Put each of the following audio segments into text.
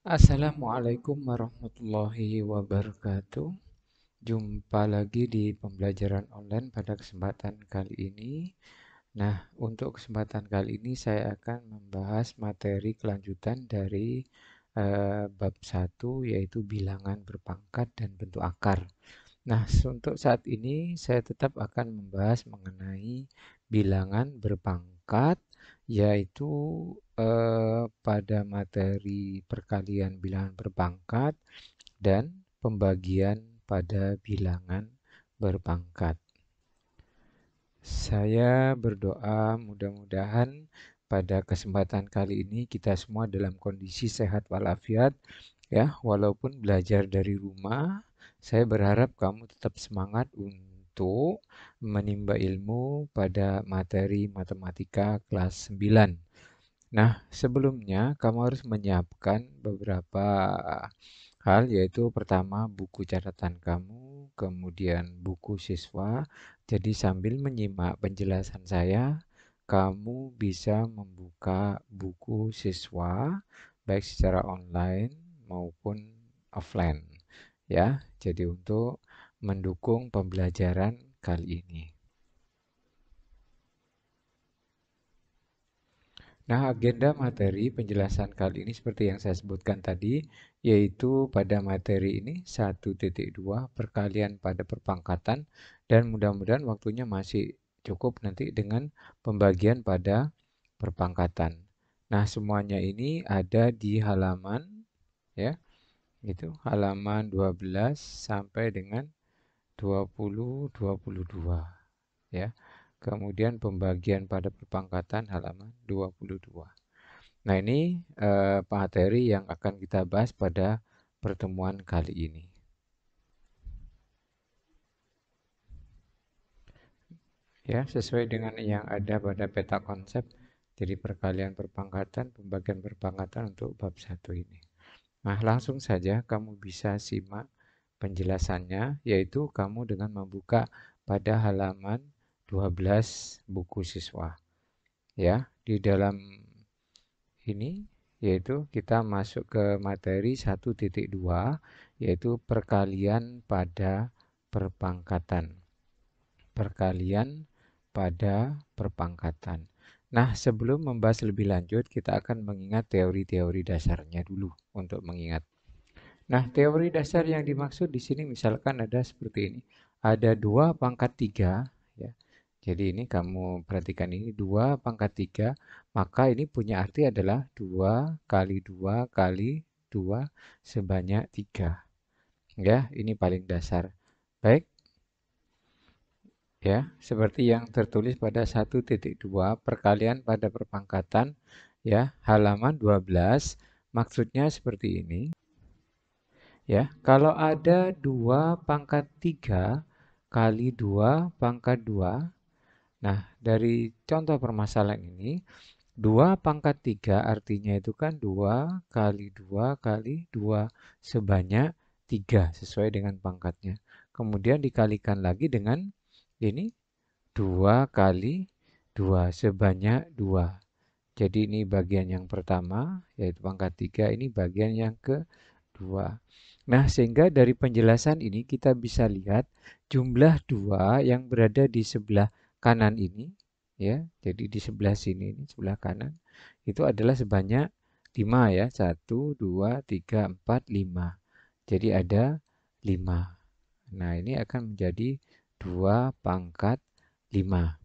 Assalamualaikum warahmatullahi wabarakatuh. Jumpa lagi di pembelajaran online pada kesempatan kali ini. Nah, untuk kesempatan kali ini saya akan membahas materi kelanjutan dari bab 1 yaitu bilangan berpangkat dan bentuk akar. Nah, untuk saat ini saya tetap akan membahas mengenai bilangan berpangkat, yaitu pada materi perkalian bilangan berpangkat dan pembagian pada bilangan berpangkat. Saya berdoa mudah-mudahan pada kesempatan kali ini kita semua dalam kondisi sehat walafiat ya, walaupun belajar dari rumah. Saya berharap kamu tetap semangat untuk menimba ilmu pada materi matematika kelas 9. Nah, sebelumnya kamu harus menyiapkan beberapa hal, yaitu pertama buku catatan kamu, kemudian buku siswa. Jadi sambil menyimak penjelasan saya, kamu bisa membuka buku siswa baik secara online maupun offline ya. Jadi untuk mendukung pembelajaran kali ini. Nah, agenda materi penjelasan kali ini seperti yang saya sebutkan tadi, yaitu pada materi ini 1.2 perkalian pada perpangkatan, dan mudah-mudahan waktunya masih cukup nanti dengan pembagian pada perpangkatan. Nah, semuanya ini ada di halaman ya, itu halaman 12 sampai dengan 22 ya. Kemudian pembagian pada perpangkatan halaman 22. Nah, ini materi yang akan kita bahas pada pertemuan kali ini. Ya, sesuai dengan yang ada pada peta konsep, jadi perkalian perpangkatan, pembagian perpangkatan untuk bab 1 ini. Nah, langsung saja kamu bisa simak penjelasannya, yaitu kamu dengan membuka pada halaman 12 buku siswa. Ya, di dalam ini yaitu kita masuk ke materi 1.2 yaitu perkalian pada perpangkatan. Perkalian pada perpangkatan. Nah, sebelum membahas lebih lanjut, kita akan mengingat teori-teori dasarnya dulu untuk mengingat. Nah, teori dasar yang dimaksud di sini misalkan ada seperti ini. Ada 2 pangkat 3 ya. Jadi ini kamu perhatikan, ini 2 pangkat 3, maka ini punya arti adalah 2 kali 2 kali 2 sebanyak 3. Ya, ini paling dasar. Baik, ya, seperti yang tertulis pada 1.2 perkalian pada perpangkatan ya, halaman 12. Maksudnya seperti ini. Ya, kalau ada 2 pangkat 3 kali 2 pangkat 2. Nah, dari contoh permasalahan ini, 2 pangkat 3 artinya itu kan 2 kali 2 kali 2 sebanyak 3 sesuai dengan pangkatnya. Kemudian dikalikan lagi dengan ini 2 kali 2 sebanyak 2. Jadi ini bagian yang pertama, yaitu pangkat 3, ini bagian yang kedua. Nah, sehingga dari penjelasan ini kita bisa lihat jumlah 2 yang berada di sebelah kanan ini, ya. Jadi di sebelah sini, ini sebelah kanan, itu adalah sebanyak 5 ya. 1, 2, 3, 4, 5. Jadi ada 5. Nah, ini akan menjadi 2 pangkat 5.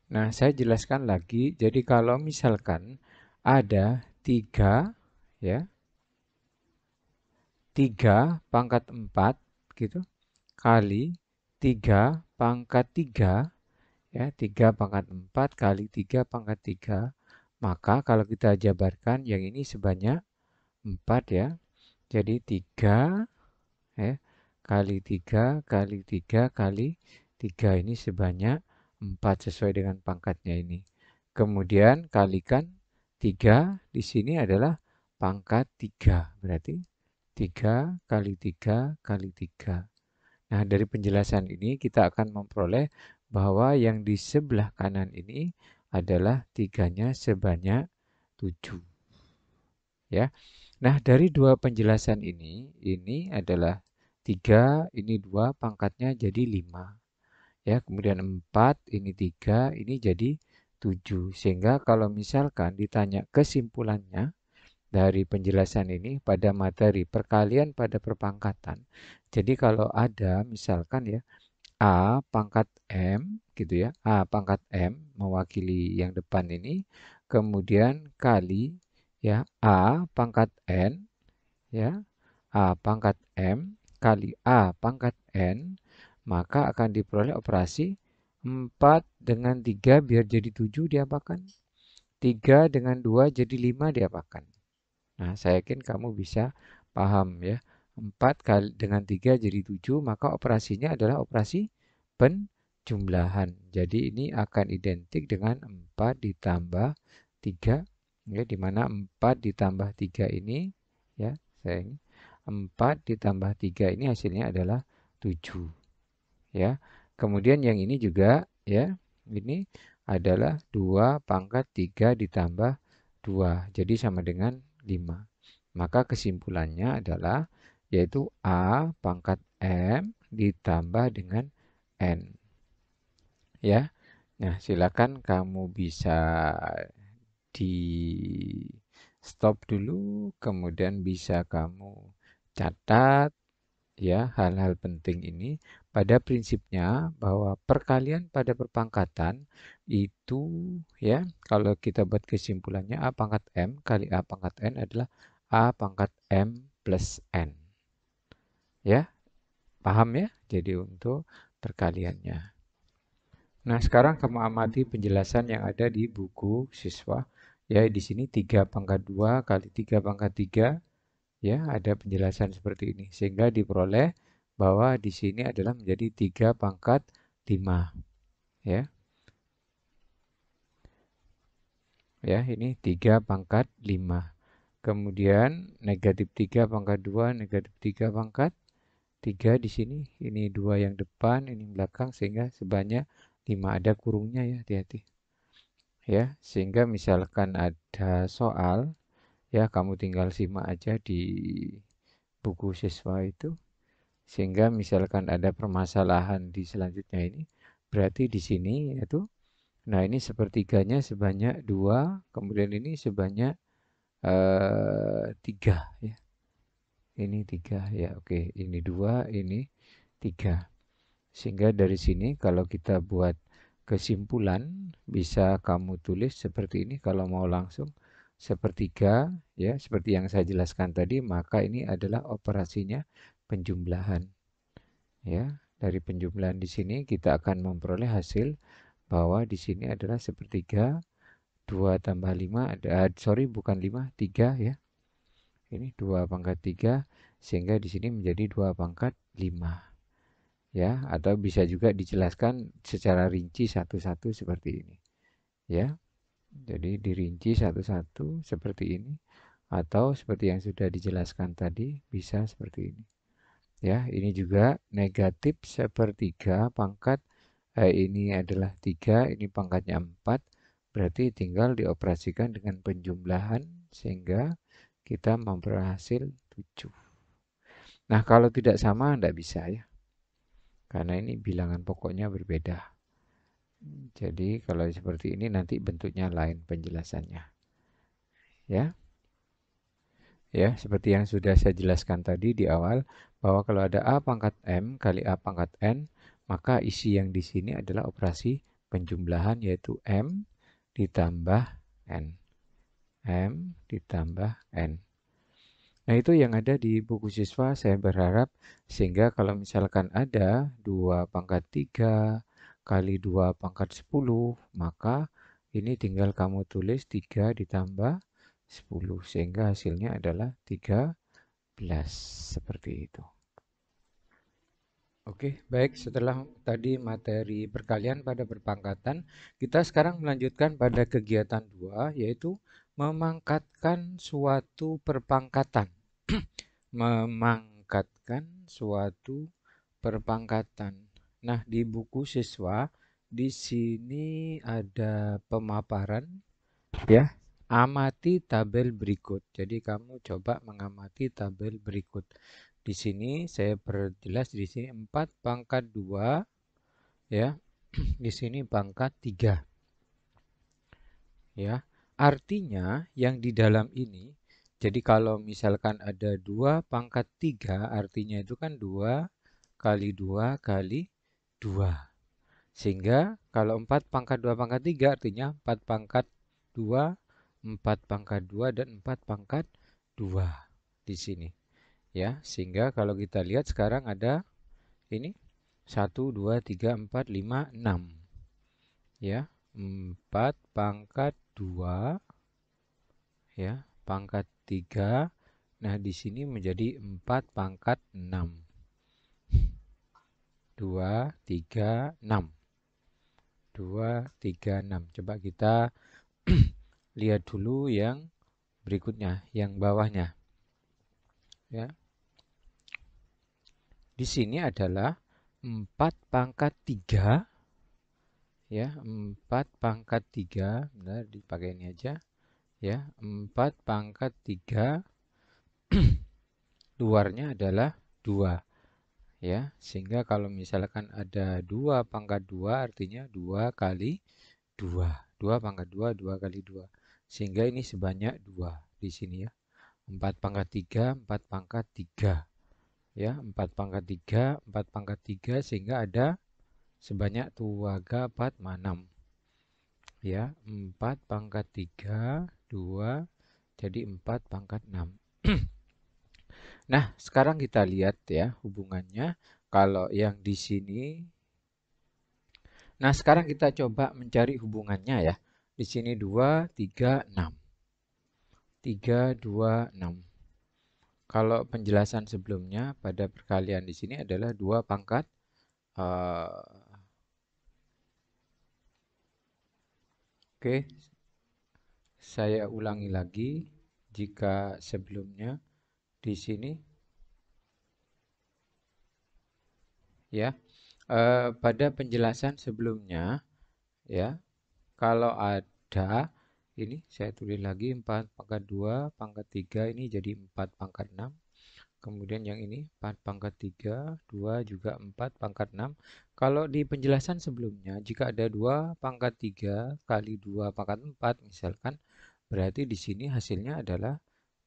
Nah, saya jelaskan lagi. Jadi kalau misalkan ada 3 ya, 3 pangkat 4 gitu kali 3 pangkat 3 ya, 3 pangkat 4 kali 3 pangkat 3, maka kalau kita jabarkan yang ini sebanyak 4 ya. Jadi 3 ya kali 3 kali 3 kali 3 ini sebanyak 4 sesuai dengan pangkatnya ini. Kemudian kalikan 3 di sini adalah pangkat 3. Berarti 3 kali 3 kali 3. Nah, dari penjelasan ini kita akan memperoleh bahwa yang di sebelah kanan ini adalah tiganya sebanyak 7. ya. Nah, dari dua penjelasan ini adalah 3, ini 2, pangkatnya jadi 5. Ya, kemudian 4, ini 3, ini jadi 7. Sehingga kalau misalkan ditanya kesimpulannya dari penjelasan ini pada materi perkalian pada perpangkatan. Jadi kalau ada misalkan ya A pangkat M gitu ya, A pangkat M mewakili yang depan ini, kemudian kali ya A pangkat N ya, A pangkat M kali A pangkat N, maka akan diperoleh operasi 4 dengan 3 biar jadi 7 diapakan? 3 dengan 2 jadi 5 diapakan? Nah, saya yakin kamu bisa paham ya. 4 kali dengan 3 jadi 7, maka operasinya adalah operasi penjumlahan. Jadi ini akan identik dengan 4 ditambah 3, ya, di mana 4 ditambah 3 ini, ya, saya ini 4 ditambah 3 ini hasilnya adalah 7, ya. Kemudian yang ini juga, ya, ini adalah 2 pangkat 3 ditambah 2, jadi sama dengan 5. Maka kesimpulannya adalah yaitu A pangkat M ditambah dengan N. Ya. Nah, silakan kamu bisa di stop dulu, kemudian bisa kamu catat ya hal-hal penting ini. Pada prinsipnya bahwa perkalian pada perpangkatan itu ya kalau kita buat kesimpulannya A pangkat M kali A pangkat N adalah A pangkat M plus N. Ya, paham ya? Jadi untuk perkaliannya. Nah, sekarang kamu amati penjelasan yang ada di buku siswa. Ya, di sini 3 pangkat 2 kali 3 pangkat 3. Ya, ada penjelasan seperti ini. Sehingga diperoleh bahwa di sini adalah menjadi 3 pangkat 5. Ya, ya ini 3 pangkat 5. Kemudian negatif 3 pangkat 2, negatif 3 pangkat 3 di sini. Ini 2 yang depan, ini belakang, sehingga sebanyak 5. Ada kurungnya ya, hati-hati. Ya, sehingga misalkan ada soal, ya kamu tinggal simak aja di buku siswa itu. Sehingga misalkan ada permasalahan di selanjutnya ini, berarti di sini yaitu, nah ini sepertiganya sebanyak 2, kemudian ini sebanyak 3 ya. Ini 3 ya, oke. Ini 2, ini 3. Sehingga dari sini kalau kita buat kesimpulan bisa kamu tulis seperti ini kalau mau langsung sepertiga ya, seperti yang saya jelaskan tadi, maka ini adalah operasinya penjumlahan. Ya, dari penjumlahan di sini kita akan memperoleh hasil bahwa di sini adalah sepertiga 2 tambah 5 ada sorry bukan 5 3 ya. Ini 2 pangkat 3 sehingga di sini menjadi 2 pangkat 5 ya, atau bisa juga dijelaskan secara rinci satu-satu seperti ini ya. Jadi dirinci satu-satu seperti ini atau seperti yang sudah dijelaskan tadi bisa seperti ini. Ya, ini juga negatif sepertiga pangkat ini adalah 3, ini pangkatnya 4, berarti tinggal dioperasikan dengan penjumlahan sehingga kita memperoleh hasil 7. Nah, kalau tidak sama tidak bisa ya, karena ini bilangan pokoknya berbeda. Jadi kalau seperti ini nanti bentuknya lain penjelasannya. Ya, ya seperti yang sudah saya jelaskan tadi di awal bahwa kalau ada A pangkat M kali A pangkat N, maka isi yang di sini adalah operasi penjumlahan yaitu M ditambah N. M ditambah N. Nah, itu yang ada di buku siswa. Saya berharap sehingga kalau misalkan ada 2 pangkat 3 kali 2 pangkat 10, maka ini tinggal kamu tulis 3 ditambah 10 sehingga hasilnya adalah 13 seperti itu. Oke, baik. Setelah tadi materi perkalian pada perpangkatan, kita sekarang melanjutkan pada kegiatan 2, yaitu memangkatkan suatu perpangkatan. Memangkatkan suatu perpangkatan. Nah, di buku siswa di sini ada pemaparan ya. Amati tabel berikut. Jadi kamu coba mengamati tabel berikut. Di sini saya perjelas di sini 4 pangkat 2 ya. Di sini pangkat 3 ya. Artinya yang di dalam ini jadi kalau misalkan ada 2 pangkat 3 artinya itu kan 2 kali 2 kali 2. Sehingga kalau 4 pangkat 2 pangkat 3 artinya 4 pangkat 2, 4 pangkat 2 dan 4 pangkat 2 di sini. Ya, sehingga kalau kita lihat sekarang ada ini 1, 2, 3, 4, 5, 6. Ya, 4 pangkat 2 ya, pangkat 3. Nah, di sini menjadi 4 pangkat 6. 2, 3, 6. 2, 3, 6. Coba kita lihat dulu yang berikutnya, yang bawahnya. Ya. Di sini adalah 4 pangkat 3. Ya, 4 pangkat 3. Benar, dipakai ini aja. Ya, 4 pangkat 3. Luarnya adalah 2. Ya, sehingga kalau misalkan ada 2 pangkat 2 artinya 2 kali 2. 2 pangkat 2, 2 kali 2. Sehingga ini sebanyak 2 di sini ya. 4 pangkat 3, 4 pangkat 3. Ya, 4 pangkat 3, 4 pangkat 3 sehingga ada sebanyak 2, 4, 6. Ya, 4 pangkat 3, 2, jadi 4 pangkat 6. Nah, sekarang kita lihat ya hubungannya. Kalau yang di sini. Nah, sekarang kita coba mencari hubungannya ya. Di sini 2, 3, 6. 3, 2, 6. Kalau penjelasan sebelumnya pada perkalian di sini adalah 2 pangkat oke, saya ulangi lagi. Jika sebelumnya di sini ya, pada penjelasan sebelumnya ya, kalau ada ini saya tulis lagi 4 pangkat 2 pangkat 3 ini jadi 4 pangkat 6. Kemudian yang ini 4 pangkat 3, 2 juga 4 pangkat 6. Kalau di penjelasan sebelumnya, jika ada 2 pangkat 3 kali 2 pangkat 4 misalkan, berarti di sini hasilnya adalah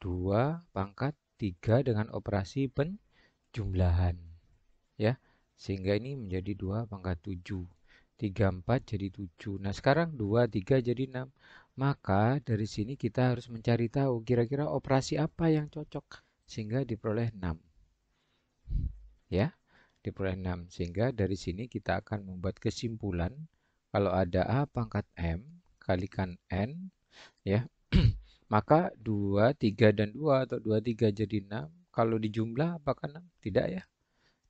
2 pangkat 3 dengan operasi penjumlahan. Ya, sehingga ini menjadi 2 pangkat 7. 3, 4 jadi 7. Nah, sekarang 2, 3 jadi 6. Maka dari sini kita harus mencari tahu kira-kira operasi apa yang cocok sehingga diperoleh 6. Ya, diperoleh 6. Sehingga dari sini kita akan membuat kesimpulan kalau ada A pangkat M kalikan N ya, maka 2, 3 dan 2 atau 2, 3 jadi 6. Kalau dijumlah apakah 6? Tidak ya.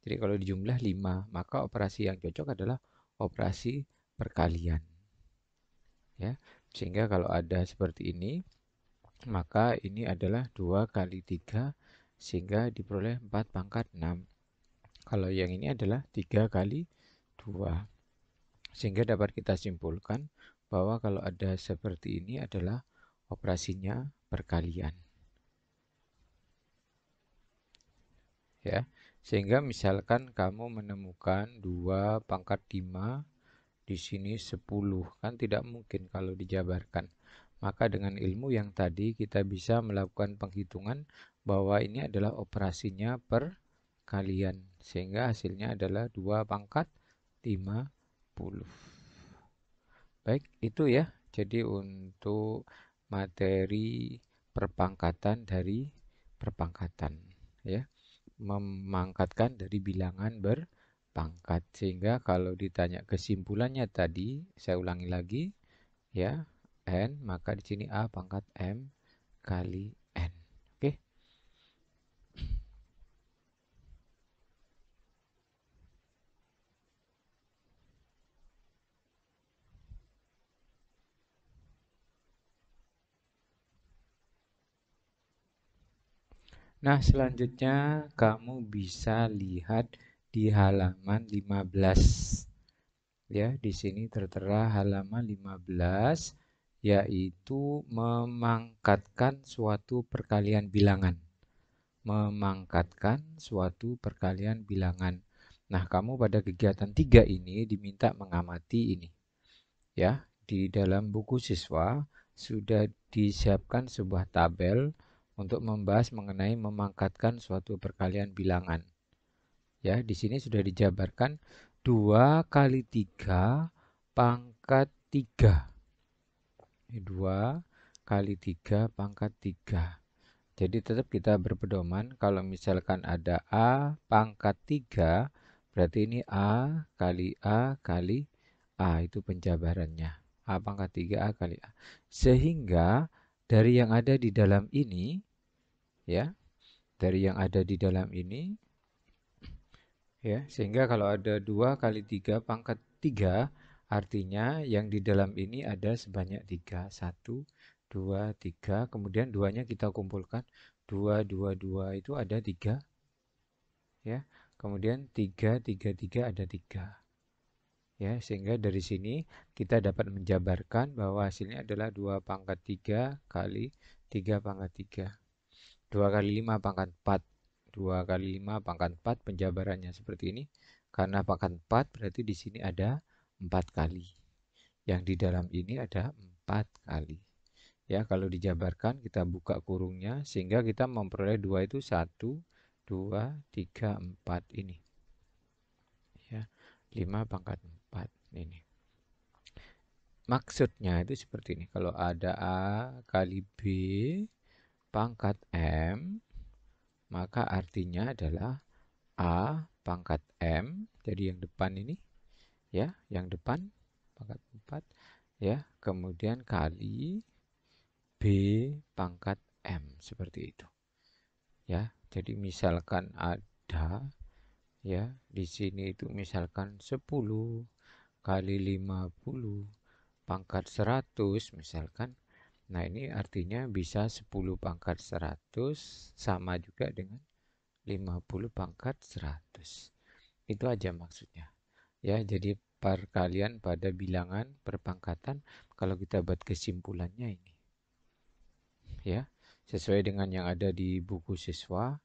Jadi kalau dijumlah 5, maka operasi yang cocok adalah operasi perkalian. Ya, sehingga kalau ada seperti ini, maka ini adalah 2 kali 3 sehingga diperoleh 4 pangkat 6. Kalau yang ini adalah 3 kali 2. Sehingga dapat kita simpulkan bahwa kalau ada seperti ini adalah operasinya perkalian. Ya, sehingga misalkan kamu menemukan 2 pangkat 5 di sini 10 kan tidak mungkin kalau dijabarkan. Maka dengan ilmu yang tadi kita bisa melakukan penghitungan bahwa ini adalah operasinya perkalian sehingga hasilnya adalah 2 pangkat 50. Baik, itu ya. Jadi untuk materi perpangkatan dari perpangkatan ya, memangkatkan dari bilangan berpangkat sehingga kalau ditanya kesimpulannya tadi saya ulangi lagi ya, n maka di sini a pangkat m kali n. Oke. Nah, selanjutnya kamu bisa lihat di halaman 15. Ya, di sini tertera halaman 15 yaitu memangkatkan suatu perkalian bilangan. Memangkatkan suatu perkalian bilangan. Nah, kamu pada kegiatan 3 ini diminta mengamati ini. Ya, di dalam buku siswa sudah disiapkan sebuah tabel untuk membahas mengenai memangkatkan suatu perkalian bilangan. Ya, di sini sudah dijabarkan 2 kali 3 pangkat 3. 2 kali 3 pangkat 3. Jadi tetap kita berpedoman kalau misalkan ada A pangkat 3, berarti ini A kali A kali A, itu penjabarannya. A pangkat 3 A kali A. Sehingga dari yang ada di dalam ini, ya, dari yang ada di dalam ini, ya, sehingga kalau ada 2 kali 3 pangkat 3, artinya yang di dalam ini ada sebanyak 3. 1, 2, 3, kemudian duanya kita kumpulkan. 2, 2, 2 itu ada 3. Ya, kemudian 3, 3, 3 ada 3. Ya, sehingga dari sini kita dapat menjabarkan bahwa hasilnya adalah 2 pangkat 3 kali 3 pangkat 3. 2 kali 5 pangkat 4. 2 kali 5 pangkat 4, penjabarannya seperti ini. Karena pangkat 4 berarti di sini ada 4 kali. Yang di dalam ini ada 4 kali. Ya, kalau dijabarkan kita buka kurungnya sehingga kita memperoleh 2 itu 1, 2, 3, 4 ini. Ya, 5 pangkat 4 ini. Maksudnya itu seperti ini. Kalau ada A kali B pangkat M, maka artinya adalah A pangkat M. Jadi yang depan ini, ya, yang depan pangkat 4, ya. Kemudian kali B pangkat M, seperti itu. Ya, jadi misalkan ada, ya, di sini itu misalkan 10 kali 50 pangkat 100 misalkan. Nah, ini artinya bisa 10 pangkat 100 sama juga dengan 50 pangkat 100. Itu aja maksudnya. Ya, jadi perkalian pada bilangan perpangkatan kalau kita buat kesimpulannya ini. Ya, sesuai dengan yang ada di buku siswa,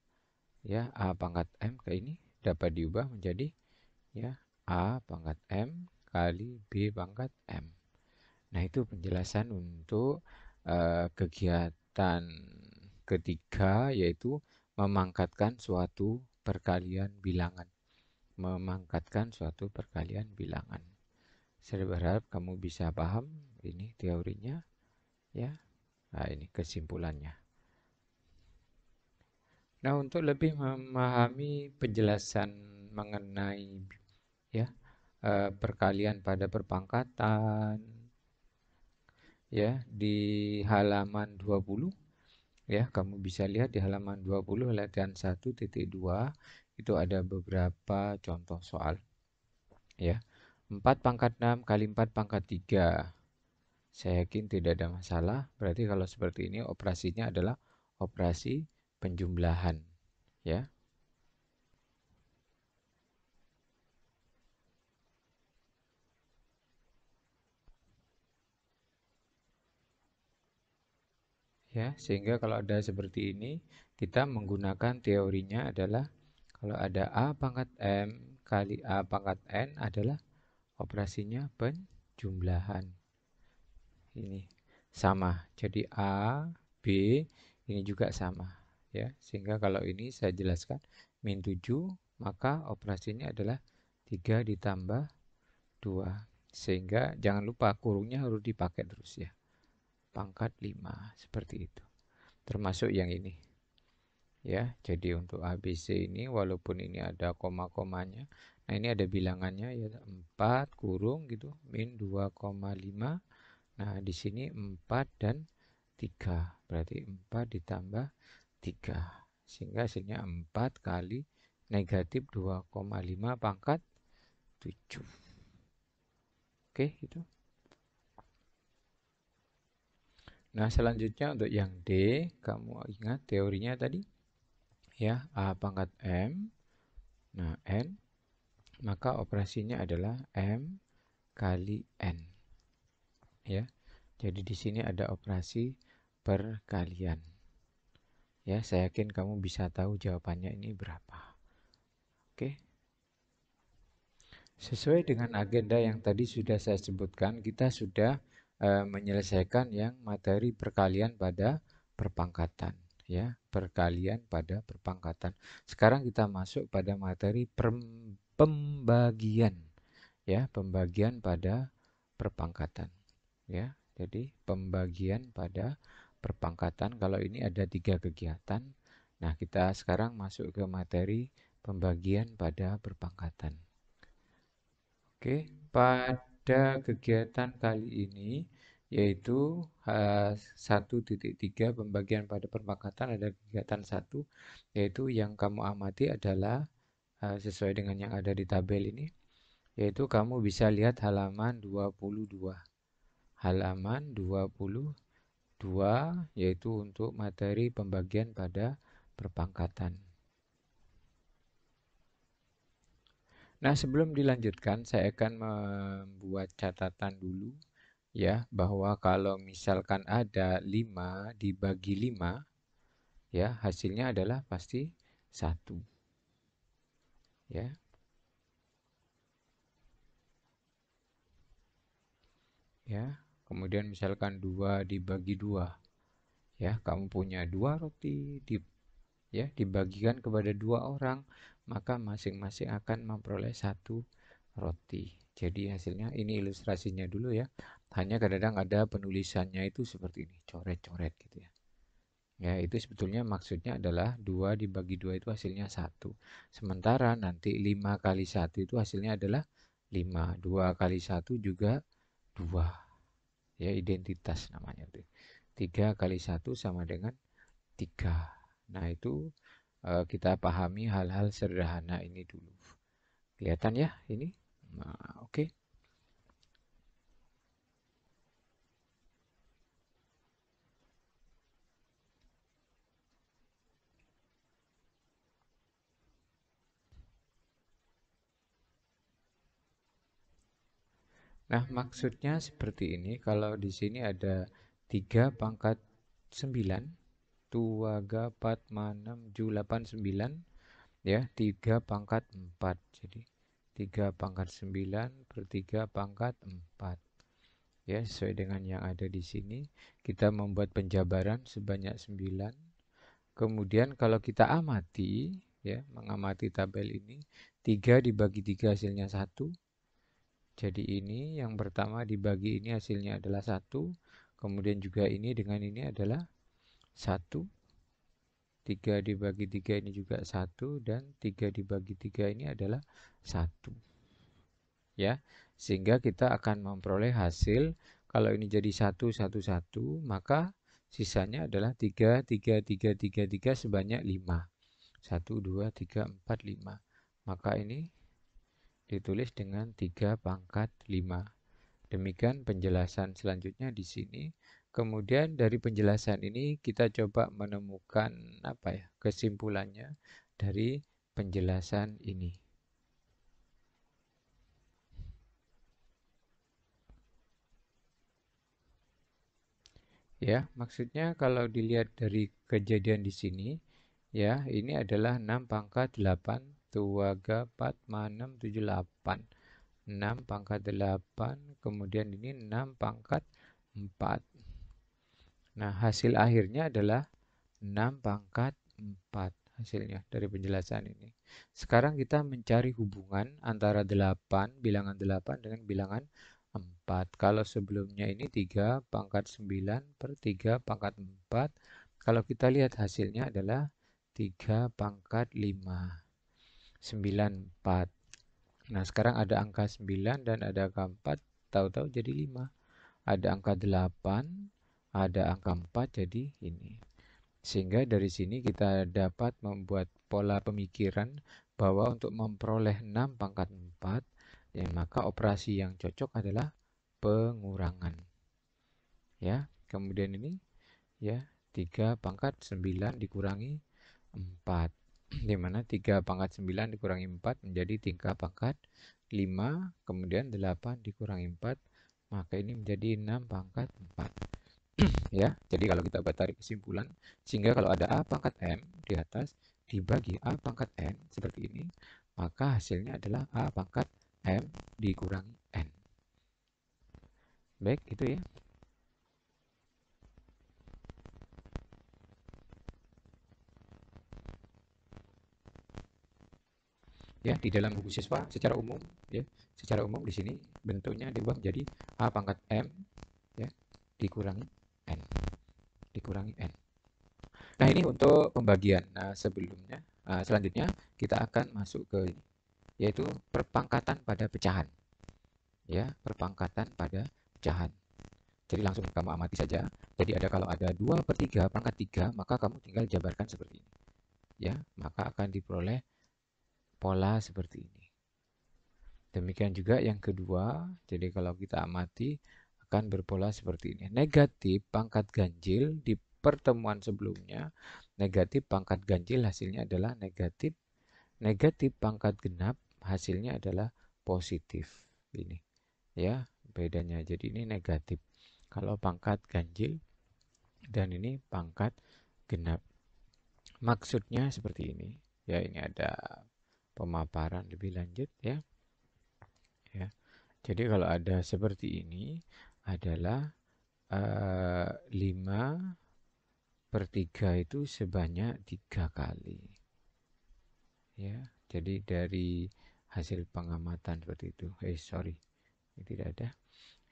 ya, A pangkat M ke ini dapat diubah menjadi, ya, A pangkat M kali B pangkat M. Nah, itu penjelasan untuk kegiatan ketiga, yaitu memangkatkan suatu perkalian bilangan. Memangkatkan suatu perkalian bilangan. Saya berharap kamu bisa paham ini teorinya, ya. Nah, ini kesimpulannya. Nah, untuk lebih memahami penjelasan mengenai, ya, perkalian pada perpangkatan, ya, di halaman 20, ya, kamu bisa lihat di halaman 20 latihan 1.2 itu ada beberapa contoh soal, ya. 4 pangkat 6 kali 4 pangkat 3, saya yakin tidak ada masalah. Berarti kalau seperti ini operasinya adalah operasi penjumlahan, ya. Ya, sehingga kalau ada seperti ini, kita menggunakan teorinya adalah kalau ada A pangkat M kali A pangkat N adalah operasinya penjumlahan. Ini sama. Jadi A, B ini juga sama, ya. Sehingga kalau ini saya jelaskan min 7, maka operasinya adalah 3 ditambah 2. Sehingga jangan lupa kurungnya harus dipakai terus, ya. Pangkat 5 seperti itu. Termasuk yang ini. Ya, jadi untuk ABC ini walaupun ini ada koma-komanya, nah ini ada bilangannya, ya, 4 kurung gitu min 2,5. Nah, di sini 4 dan 3. Berarti 4 ditambah 3. Sehingga hasilnya 4 kali negatif 2,5 pangkat 7. Oke, itu. Nah, selanjutnya untuk yang D, kamu ingat teorinya tadi? Ya, A pangkat M. Nah, N. Maka operasinya adalah M kali N. Ya. Jadi di sini ada operasi perkalian. Ya, saya yakin kamu bisa tahu jawabannya ini berapa. Oke. Sesuai dengan agenda yang tadi sudah saya sebutkan, kita sudah menyelesaikan yang materi perkalian pada perpangkatan, ya, perkalian pada perpangkatan. Sekarang kita masuk pada materi pembagian, ya, pembagian pada perpangkatan, ya. Jadi pembagian pada perpangkatan, kalau ini ada 3 kegiatan. Nah, kita sekarang masuk ke materi pembagian pada perpangkatan. Oke, pada kegiatan kali ini yaitu 1.3 pembagian pada perpangkatan, ada kegiatan 1, yaitu yang kamu amati adalah sesuai dengan yang ada di tabel ini, yaitu kamu bisa lihat halaman 22. Halaman 22 yaitu untuk materi pembagian pada perpangkatan. Nah, sebelum dilanjutkan, saya akan membuat catatan dulu, ya, bahwa kalau misalkan ada 5 dibagi 5, ya, hasilnya adalah pasti 1, ya. Ya. Kemudian misalkan 2 dibagi 2, ya, kamu punya 2 roti, ya, dibagikan kepada 2 orang, maka masing-masing akan memperoleh 1 roti. Jadi hasilnya ini ilustrasinya dulu, ya. Hanya kadang-kadang ada penulisannya itu seperti ini, coret-coret gitu, ya. Ya, itu sebetulnya maksudnya adalah 2 dibagi 2 itu hasilnya 1. Sementara nanti 5 kali 1 itu hasilnya adalah 5. 2 kali 1 juga 2. Ya, identitas namanya itu. 3 kali 1 sama dengan 3. Nah, itu kita pahami hal-hal sederhana ini dulu. Kelihatan ya ini? Nah, oke. Nah, maksudnya seperti ini. Kalau di sini ada 3 pangkat 9, 2, 4, 6, 7, 8, 9, ya, 3 pangkat 4. Jadi 3 pangkat 9 per 3 pangkat 4. Ya, sesuai dengan yang ada di sini, kita membuat penjabaran sebanyak 9. Kemudian kalau kita amati, ya, mengamati tabel ini, 3 dibagi 3 hasilnya 1. Jadi ini yang pertama dibagi ini hasilnya adalah 1. Kemudian juga ini dengan ini adalah 1. 3 dibagi 3 ini juga 1. Dan 3 dibagi 3 ini adalah 1. Ya, sehingga kita akan memperoleh hasil, kalau ini jadi 1, 1, 1, maka sisanya adalah 3, 3, 3, 3, 3 sebanyak 5. 1, 2, 3, 4, 5. Maka ini ditulis dengan 3 pangkat 5. Demikian penjelasan selanjutnya di sini. Kemudian dari penjelasan ini kita coba menemukan apa ya, kesimpulannya dari penjelasan ini. Ya, maksudnya kalau dilihat dari kejadian di sini, ya, ini adalah 6 pangkat 8, 2, 4, 6, 7, 8. 6 pangkat 8, kemudian ini 6 pangkat 4. Nah, hasil akhirnya adalah 6 pangkat 4 hasilnya dari penjelasan ini. Sekarang kita mencari hubungan antara 8, bilangan 8 dengan bilangan 4. Kalau sebelumnya ini 3 pangkat 9 per 3 pangkat 4. Kalau kita lihat hasilnya adalah 3 pangkat 5. 9, 4. Nah, sekarang ada angka 9 dan ada angka 4. Tahu-tahu jadi 5. Ada angka 8, ada angka 4, jadi ini. Sehingga dari sini kita dapat membuat pola pemikiran bahwa untuk memperoleh 6 pangkat 4, ya, maka operasi yang cocok adalah pengurangan. Ya, kemudian ini, ya, 3 pangkat 9 dikurangi 4. Di mana 3 pangkat 9 dikurangi 4 menjadi 3 pangkat 5, kemudian 8 dikurangi 4 maka ini menjadi 6 pangkat 4. Ya, jadi kalau kita tarik kesimpulan, sehingga kalau ada A pangkat M di atas dibagi A pangkat N seperti ini, maka hasilnya adalah A pangkat M dikurangi N. Baik, itu ya. Ya, di dalam buku siswa secara umum, ya, secara umum di sini bentuknya diubah menjadi A pangkat M, ya, dikurangi N, dikurangi N. Nah, ini untuk pembagian. Nah, sebelumnya, selanjutnya kita akan masuk ke ini, yaitu perpangkatan pada pecahan. Ya, perpangkatan pada pecahan. Jadi langsung kamu amati saja. Jadi kalau ada 2 per 3 pangkat 3, maka kamu tinggal jabarkan seperti ini. Ya, maka akan diperoleh pola seperti ini. Demikian juga yang kedua. Jadi kalau kita amati akan berpola seperti ini. Negatif pangkat ganjil di pertemuan sebelumnya, negatif pangkat ganjil hasilnya adalah negatif. Negatif pangkat genap hasilnya adalah positif. Ini ya bedanya. Jadi ini negatif kalau pangkat ganjil dan ini pangkat genap. Maksudnya seperti ini. Ya, ini ada pemaparan lebih lanjut ya. Ya. Jadi kalau ada seperti ini adalah 5 per 3 itu sebanyak 3 kali. Ya, jadi dari hasil pengamatan seperti itu. Sorry, ini tidak ada.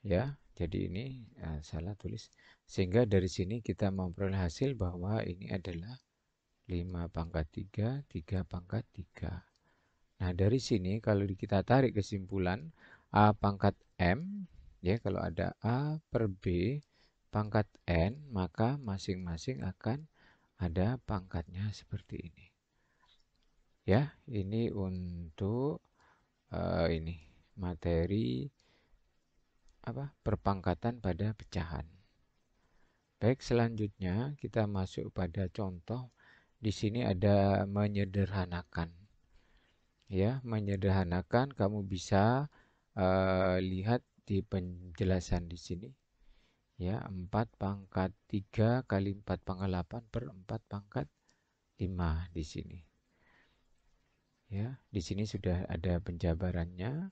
Ya, jadi ini salah tulis. Sehingga dari sini kita memperoleh hasil bahwa ini adalah 5 pangkat 3, 3 pangkat 3. Nah, dari sini kalau kita tarik kesimpulan A pangkat M, ya kalau ada A per B pangkat N, maka masing-masing akan ada pangkatnya seperti ini. Ya, ini untuk ini materi apa? Perpangkatan pada pecahan. Baik, selanjutnya kita masuk pada contoh. Di sini ada menyederhanakan. Ya, menyederhanakan kamu bisa lihat di penjelasan di sini. Ya, 4 pangkat 3 kali 4 pangkat 8 per 4 pangkat 5 di sini. Ya, di sini sudah ada penjabarannya.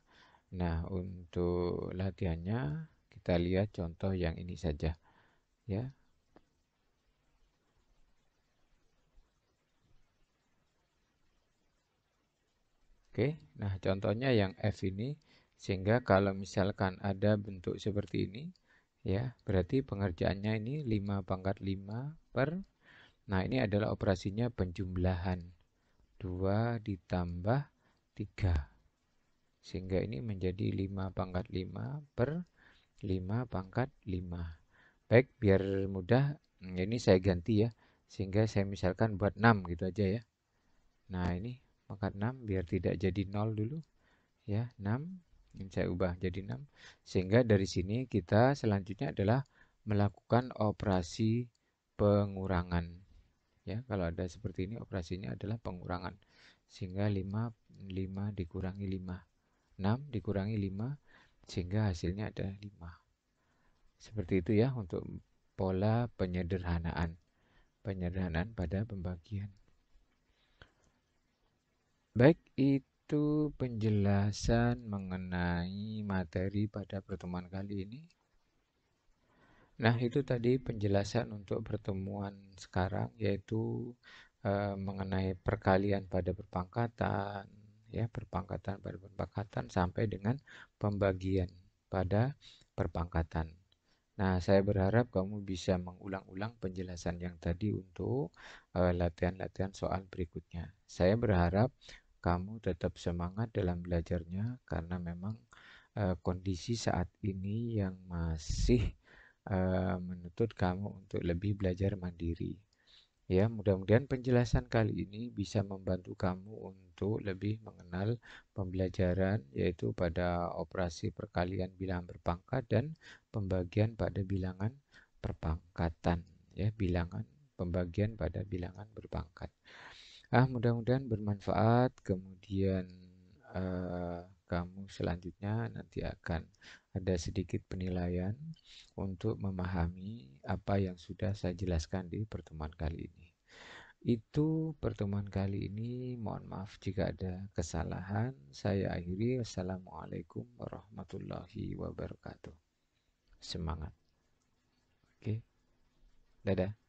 Nah, untuk latihannya kita lihat contoh yang ini saja, ya. Oke, nah contohnya yang F ini, sehingga kalau misalkan ada bentuk seperti ini, ya, berarti pengerjaannya ini 5 pangkat 5 per, nah ini adalah operasinya penjumlahan, 2 ditambah 3, sehingga ini menjadi 5 pangkat 5 per 5 pangkat 5. Baik, biar mudah, ini saya ganti ya, sehingga saya misalkan buat 6 gitu aja ya. Nah ini pangkat 6 biar tidak jadi 0 dulu. Ya, 6 ini saya ubah jadi 6, sehingga dari sini kita selanjutnya adalah melakukan operasi pengurangan. Ya, kalau ada seperti ini operasinya adalah pengurangan, sehingga 5 dikurangi 5, 6 dikurangi 5, sehingga hasilnya ada 5. Seperti itu ya untuk pola penyederhanaan pada pembagian. Baik, itu penjelasan mengenai materi pada pertemuan kali ini. Nah, itu tadi penjelasan untuk pertemuan sekarang, yaitu mengenai perkalian pada perpangkatan, ya, perpangkatan pada perpangkatan sampai dengan pembagian pada perpangkatan. Nah, saya berharap kamu bisa mengulang-ulang penjelasan yang tadi untuk latihan-latihan soal berikutnya. Saya berharap kamu tetap semangat dalam belajarnya karena memang kondisi saat ini yang masih menuntut kamu untuk lebih belajar mandiri. Ya, mudah-mudahan penjelasan kali ini bisa membantu kamu untuk lebih mengenal pembelajaran yaitu pada operasi perkalian bilangan berpangkat dan pembagian pada bilangan perpangkatan, ya, bilangan pembagian pada bilangan berpangkat. Mudah-mudahan bermanfaat. Kemudian kamu selanjutnya nanti akan ada sedikit penilaian untuk memahami apa yang sudah saya jelaskan di pertemuan kali ini. Itu pertemuan kali ini. Mohon maaf jika ada kesalahan. Saya akhiri. Wassalamualaikum warahmatullahi wabarakatuh. Semangat. Oke, dadah.